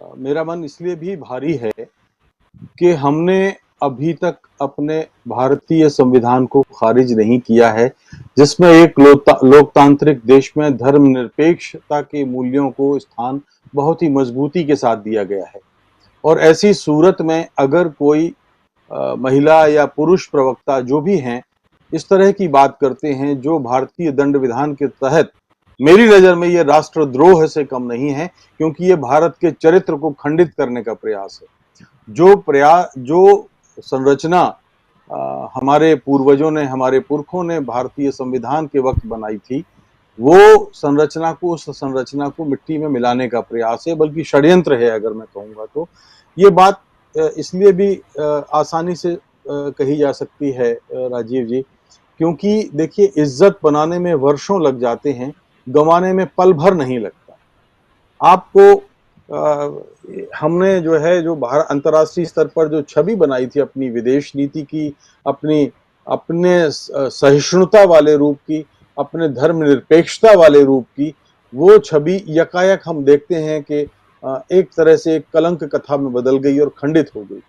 मेरा मन इसलिए भी भारी है कि हमने अभी तक अपने भारतीय संविधान को खारिज नहीं किया है, जिसमें एक लोकतांत्रिक देश में धर्मनिरपेक्षता के मूल्यों को स्थान बहुत ही मजबूती के साथ दिया गया है। और ऐसी सूरत में अगर कोई महिला या पुरुष प्रवक्ता जो भी हैं, इस तरह की बात करते हैं जो भारतीय दंड विधान के तहत मेरी नजर में ये राष्ट्रद्रोह से कम नहीं है, क्योंकि ये भारत के चरित्र को खंडित करने का प्रयास है। जो संरचना हमारे पूर्वजों ने, हमारे पुरखों ने भारतीय संविधान के वक्त बनाई थी, वो संरचना को, उस संरचना को मिट्टी में मिलाने का प्रयास है, बल्कि षड्यंत्र है अगर मैं कहूंगा तो। ये बात इसलिए भी आसानी से कही जा सकती है राजीव जी, क्योंकि देखिए, इज्जत बनाने में वर्षों लग जाते हैं, गंवाने में पल भर नहीं लगता। आपको हमने जो है, जो भारत अंतर्राष्ट्रीय स्तर पर जो छवि बनाई थी अपनी विदेश नीति की, अपने सहिष्णुता वाले रूप की, अपने धर्मनिरपेक्षता वाले रूप की, वो छवि यकायक हम देखते हैं कि एक तरह से एक कलंक कथा में बदल गई और खंडित हो गई।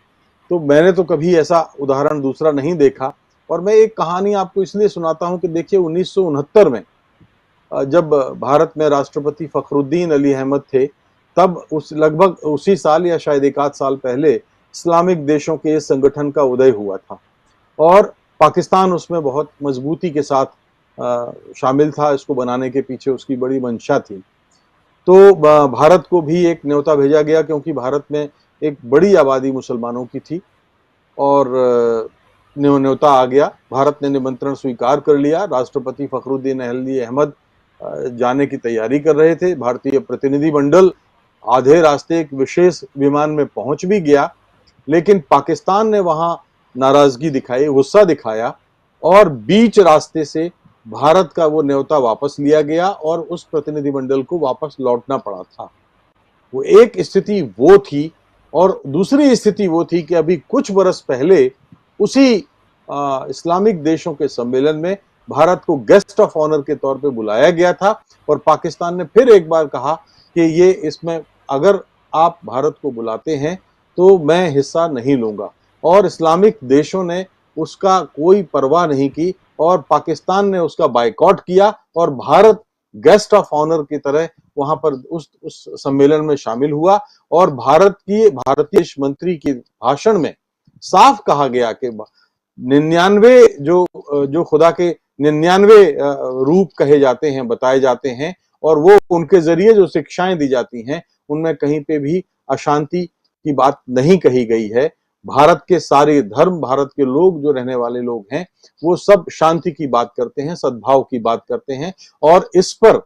तो मैंने तो कभी ऐसा उदाहरण दूसरा नहीं देखा। और मैं एक कहानी आपको इसलिए सुनाता हूं कि देखिए, 1969 में जब भारत में राष्ट्रपति फखरुद्दीन अली अहमद थे, तब लगभग उसी साल या शायद एक आध साल पहले इस्लामिक देशों के इस संगठन का उदय हुआ था और पाकिस्तान उसमें बहुत मजबूती के साथ शामिल था। इसको बनाने के पीछे उसकी बड़ी मंशा थी। तो भारत को भी एक न्योता भेजा गया, क्योंकि भारत में एक बड़ी आबादी मुसलमानों की थी और न्योता आ गया। भारत ने निमंत्रण स्वीकार कर लिया। राष्ट्रपति फखरुद्दीन अली अहमद जाने की तैयारी कर रहे थे। भारतीय प्रतिनिधि मंडल आधे रास्ते एक विशेष विमान में पहुंच भी गया, लेकिन पाकिस्तान ने वहां नाराजगी दिखाई, गुस्सा दिखाया और बीच रास्ते से भारत का वो न्योता वापस लिया गया और उस प्रतिनिधि मंडल को वापस लौटना पड़ा था। वो एक स्थिति वो थी। और दूसरी स्थिति वो थी कि अभी कुछ बरस पहले उसी इस्लामिक देशों के सम्मेलन में भारत को गेस्ट ऑफ ऑनर के तौर पे बुलाया गया था और पाकिस्तान ने फिर एक बार कहा कि ये इसमें अगर आप भारत को बुलाते हैं तो मैं हिस्सा नहीं लूंगा। और इस्लामिक देशों ने उसका कोई परवाह नहीं की और पाकिस्तान ने उसका बायकॉट किया और भारत गेस्ट ऑफ ऑनर की तरह वहां पर उस सम्मेलन में शामिल हुआ। और भारतीय मंत्री के भाषण में साफ कहा गया कि 99 जो खुदा के 99 रूप कहे जाते हैं, बताए जाते हैं, और वो उनके जरिए जो शिक्षाएं दी जाती हैं, उनमें कहीं पे भी अशांति की बात नहीं कही गई है। भारत के सारे धर्म, भारत के लोग जो रहने वाले लोग हैं, वो सब शांति की बात करते हैं, सद्भाव की बात करते हैं। और इस पर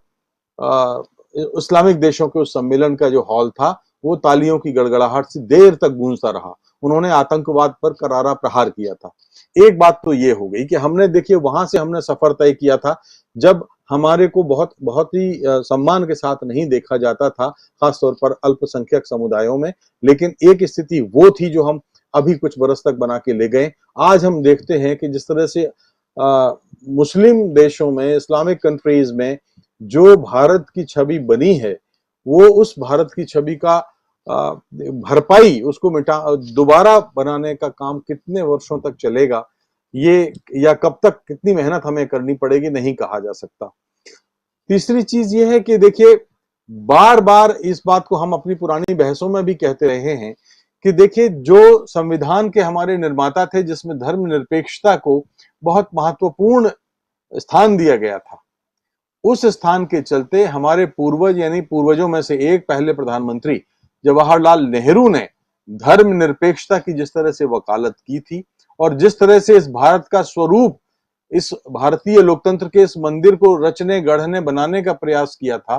इस्लामिक देशों के उस सम्मेलन का जो हॉल था, वो तालियों की गड़गड़ाहट से देर तक गूंजता रहा। उन्होंने आतंकवाद पर करारा प्रहार किया था। एक बात तो ये हो गई कि हमने, देखिए, वहां से हमने सफर तय किया था जब हमारे को बहुत बहुत ही सम्मान के साथ नहीं देखा जाता था, खासतौर पर अल्पसंख्यक समुदायों में। लेकिन एक स्थिति वो थी जो हम अभी कुछ बरस तक बना के ले गए। आज हम देखते हैं कि जिस तरह से मुस्लिम देशों में, इस्लामिक कंट्रीज में जो भारत की छवि बनी है, वो उस भारत की छवि का भरपाई, उसको दोबारा बनाने का काम कितने वर्षों तक चलेगा, ये, या कब तक, कितनी मेहनत हमें करनी पड़ेगी, नहीं कहा जा सकता। तीसरी चीज ये है कि देखिए, बार बार इस बात को हम अपनी पुरानी बहसों में भी कहते रहे हैं कि देखिए, जो संविधान के हमारे निर्माता थे, जिसमें धर्मनिरपेक्षता को बहुत महत्वपूर्ण स्थान दिया गया था, उस स्थान के चलते हमारे पूर्वज, यानी पूर्वजों में से एक पहले प्रधानमंत्री जवाहरलाल नेहरू ने धर्मनिरपेक्षता की जिस तरह से वकालत की थी और जिस तरह से इस भारत का स्वरूप, इस भारतीय लोकतंत्र के इस मंदिर को रचने, गढ़ने, बनाने का प्रयास किया था,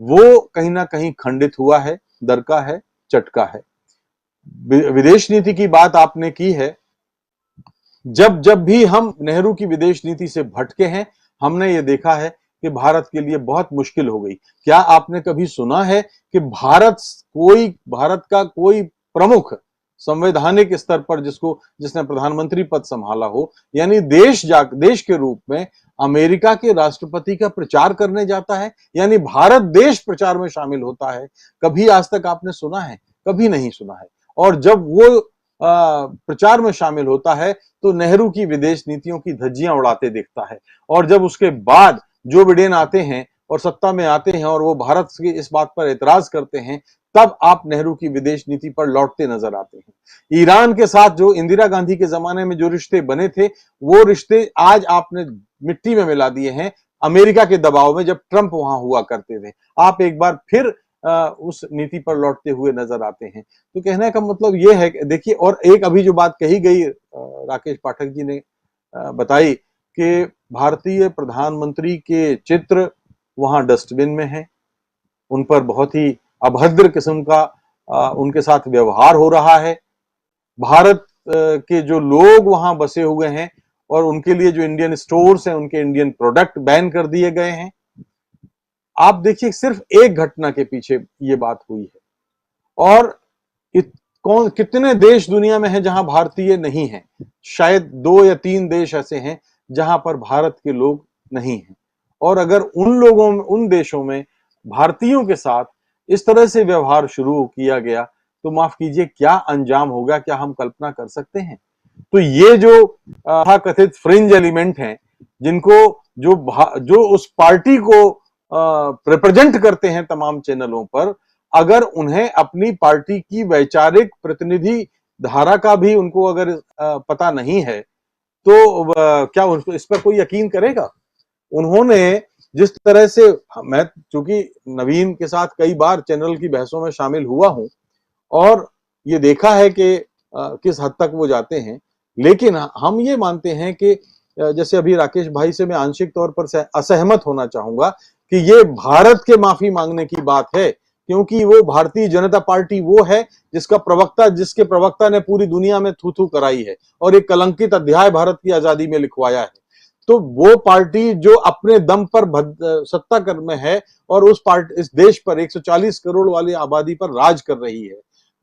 वो कहीं ना कहीं खंडित हुआ है, दरका है, चटका है। विदेश नीति की बात आपने की है। जब जब भी हम नेहरू की विदेश नीति से भटके हैं, हमने ये देखा है कि भारत के लिए बहुत मुश्किल हो गई। क्या आपने कभी सुना है कि भारत का कोई प्रमुख संवैधानिक स्तर पर जिसने प्रधानमंत्री पद संभाला हो, यानी देश के रूप में अमेरिका के राष्ट्रपति का प्रचार करने जाता है, यानी भारत देश प्रचार में शामिल होता है। कभी आज तक आपने सुना है? कभी नहीं सुना है। और जब वो प्रचार में शामिल होता है तो नेहरू की विदेश नीतियों की धज्जियां उड़ाते दिखता है। और जब उसके बाद जो बिडेन आते हैं और सत्ता में आते हैं और वो भारत की इस बात पर एतराज करते हैं, तब आप नेहरू की विदेश नीति पर लौटते नजर आते हैं। ईरान के साथ जो इंदिरा गांधी के जमाने में जो रिश्ते बने थे, वो रिश्ते आज आपने मिट्टी में मिला दिए हैं अमेरिका के दबाव में, जब ट्रंप वहां हुआ करते थे। आप एक बार फिर उस नीति पर लौटते हुए नजर आते हैं। तो कहने का मतलब यह है कि देखिए, और एक अभी जो बात कही गई राकेश पाठक जी ने बताई कि भारतीय प्रधानमंत्री के चित्र वहां डस्टबिन में है, उन पर बहुत ही अभद्र किस्म का उनके साथ व्यवहार हो रहा है। भारत के जो लोग वहां बसे हुए हैं और उनके लिए जो इंडियन स्टोर्स हैं, उनके इंडियन प्रोडक्ट बैन कर दिए गए हैं। आप देखिए, सिर्फ एक घटना के पीछे ये बात हुई है। और कितने देश दुनिया में हैं जहां भारतीय नहीं हैं? शायद 2 या 3 देश ऐसे हैं जहां पर भारत के लोग नहीं हैं। और अगर उन देशों में भारतीयों के साथ इस तरह से व्यवहार शुरू किया गया, तो माफ कीजिए, क्या अंजाम होगा, क्या हम कल्पना कर सकते हैं? तो ये जो कथित फ्रिंज एलिमेंट हैं, जिनको जो उस पार्टी को रिप्रेजेंट करते हैं तमाम चैनलों पर, अगर उन्हें अपनी पार्टी की वैचारिक प्रतिनिधि धारा का भी उनको अगर पता नहीं है, तो क्या इस पर कोई यकीन करेगा? उन्होंने जिस तरह से, मैं चूंकि नवीन के साथ कई बार चैनल की बहसों में शामिल हुआ हूं और ये देखा है कि किस हद तक वो जाते हैं, लेकिन हम ये मानते हैं कि जैसे अभी राकेश भाई से मैं आंशिक तौर पर असहमत होना चाहूंगा कि ये भारत के माफी मांगने की बात है, क्योंकि वो भारतीय जनता पार्टी वो है जिसके प्रवक्ता ने पूरी दुनिया में थू थू कराई है और एक कलंकित अध्याय भारत की आजादी में लिखवाया है। तो वो पार्टी जो अपने दम पर सत्ता कर में है और इस देश पर 140 करोड़ वाली आबादी पर राज कर रही है,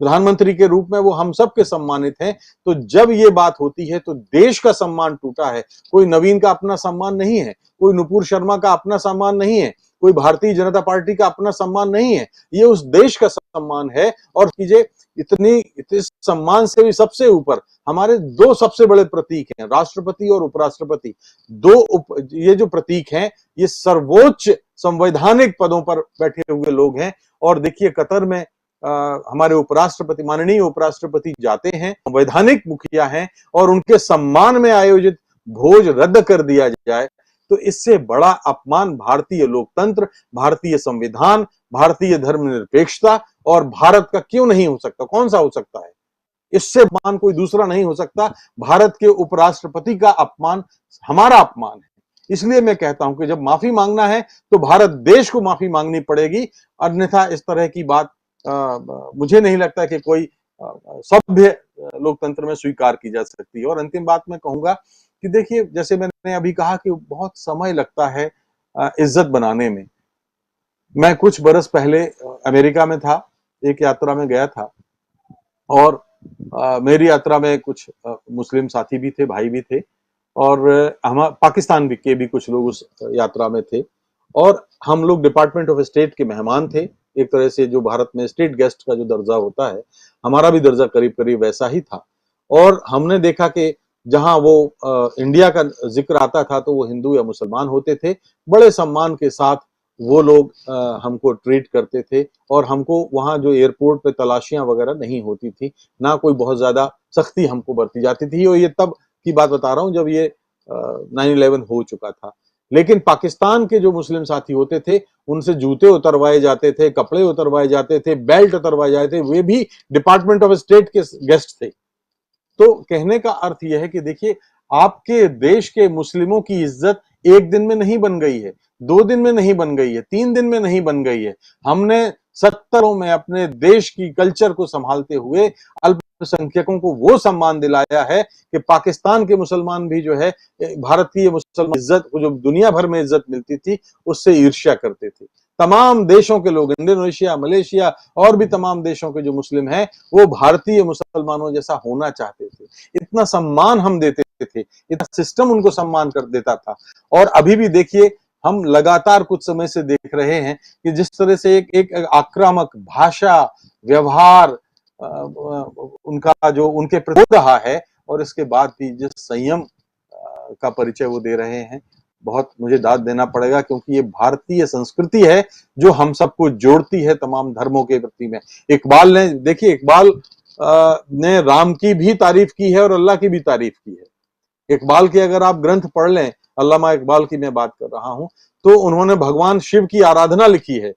प्रधानमंत्री के रूप में वो हम सब के सम्मानित हैं। तो जब ये बात होती है तो देश का सम्मान टूटा है। कोई नवीन का अपना सम्मान नहीं है, कोई नुपुर शर्मा का अपना सम्मान नहीं है, कोई भारतीय जनता पार्टी का अपना सम्मान नहीं है, ये उस देश का सम्मान है। और कीजिए, इस सम्मान से भी सबसे ऊपर हमारे 2 सबसे बड़े प्रतीक हैं, राष्ट्रपति और उपराष्ट्रपति। ये जो प्रतीक हैं, ये सर्वोच्च संवैधानिक पदों पर बैठे हुए लोग हैं। और देखिए, कतर में हमारे उपराष्ट्रपति, माननीय उपराष्ट्रपति जाते हैं, संवैधानिक मुखिया हैं, और उनके सम्मान में आयोजित भोज रद्द कर दिया जाए, तो इससे बड़ा अपमान भारतीय लोकतंत्र, भारतीय संविधान, भारतीय धर्मनिरपेक्षता और भारत का क्यों नहीं हो सकता? कौन सा हो सकता है? इससे अपमान कोई दूसरा नहीं हो सकता। भारत के उपराष्ट्रपति का अपमान हमारा अपमान है। इसलिए मैं कहता हूं कि जब माफी मांगना है तो भारत देश को माफी मांगनी पड़ेगी, अन्यथा इस तरह की बात मुझे नहीं लगता कि कोई सभ्य लोकतंत्र में स्वीकार की जा सकती है। और अंतिम बात मैं कहूंगा कि देखिए, जैसे मैंने अभी कहा कि बहुत समय लगता है इज्जत बनाने में। मैं कुछ बरस पहले अमेरिका में था, एक यात्रा में गया था, और मेरी यात्रा में कुछ मुस्लिम साथी भी थे, भाई भी थे, और हम पाकिस्तान के भी कुछ लोग उस यात्रा में थे। और हम लोग डिपार्टमेंट ऑफ स्टेट के मेहमान थे, एक तरह से जो भारत में स्टेट गेस्ट का जो दर्जा होता है, हमारा भी दर्जा करीब करीब वैसा ही था। और हमने देखा कि जहां वो इंडिया का जिक्र आता था तो वो हिंदू या मुसलमान होते थे, बड़े सम्मान के साथ वो लोग हमको ट्रीट करते थे। और हमको वहां जो एयरपोर्ट पे तलाशियां वगैरह नहीं होती थी, ना कोई बहुत ज्यादा सख्ती हमको बरती जाती थी। और ये तब की बात बता रहा हूं जब ये 9/11 हो चुका था। लेकिन पाकिस्तान के जो मुस्लिम साथी होते थे, उनसे जूते उतरवाए जाते थे, कपड़े उतरवाए जाते थे, बेल्ट उतरवाए जाते थे, वे भी डिपार्टमेंट ऑफ स्टेट के गेस्ट थे। तो कहने का अर्थ यह है कि देखिए, आपके देश के मुस्लिमों की इज्जत एक दिन में नहीं बन गई है, 2 दिन में नहीं बन गई है, 3 दिन में नहीं बन गई है। हमने 70 में अपने देश की कल्चर को संभालते हुए अल्पसंख्यकों को वो सम्मान दिलाया है कि पाकिस्तान के मुसलमान भी जो है भारतीय मुसलमान इज्जत को, जो दुनिया भर में इज्जत मिलती थी, उससे ईर्ष्या करते थे। तमाम देशों के लोग, इंडोनेशिया, मलेशिया और भी तमाम देशों के जो मुस्लिम हैं, वो भारतीय मुसलमानों जैसा होना चाहते थे। इतना सम्मान हम देते थे, इतना सिस्टम उनको सम्मान कर देता था। और अभी भी देखिए, हम लगातार कुछ समय से देख रहे हैं कि जिस तरह से एक आक्रामक भाषा, व्यवहार उनका जो उनके प्रति हो रहा है, और इसके बाद भी जिस संयम का परिचय वो दे रहे हैं, बहुत मुझे दाद देना पड़ेगा, क्योंकि ये भारतीय संस्कृति है जो हम सबको जोड़ती है तमाम धर्मों के प्रति में। इकबाल ने, देखिए, इकबाल ने राम की भी तारीफ की है और अल्लाह की भी तारीफ की है। इकबाल के अगर आप ग्रंथ पढ़ लें, अल्लामा इकबाल की मैं बात कर रहा हूं, तो उन्होंने भगवान शिव की आराधना लिखी है।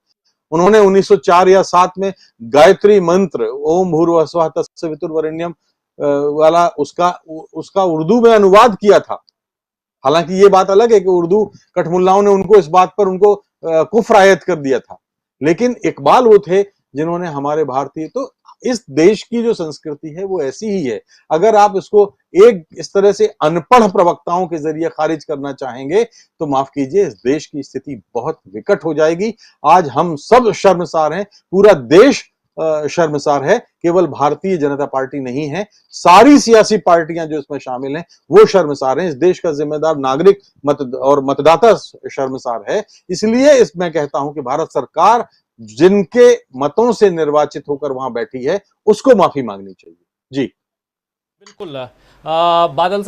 उन्होंने 1904 या 7 में गायत्री मंत्र ओम भूर्भुवस्सुवः तत्सवितुर्वरेण्यम वाला उसका उर्दू में अनुवाद किया था। हालांकि ये बात अलग है कि उर्दू कठमुल्लाओं ने उनको इस बात पर उनको कुफ्र आयत कर दिया था, लेकिन इकबाल वो थे जिन्होंने हमारे भारतीय, तो इस देश की जो संस्कृति है वो ऐसी ही है। अगर आप इसको एक इस तरह से अनपढ़ प्रवक्ताओं के जरिए खारिज करना चाहेंगे तो माफ कीजिए, इस देश की स्थिति बहुत विकट हो जाएगी। आज हम सब शर्मसार हैं, पूरा देश शर्मसार है, केवल भारतीय जनता पार्टी नहीं है, सारी सियासी पार्टियां जो इसमें शामिल हैं वो शर्मसार हैं। इस देश का जिम्मेदार नागरिक और मतदाता शर्मसार है। इसलिए इसमें कहता हूं कि भारत सरकार जिनके मतों से निर्वाचित होकर वहां बैठी है उसको माफी मांगनी चाहिए। जी बिल्कुल। बादल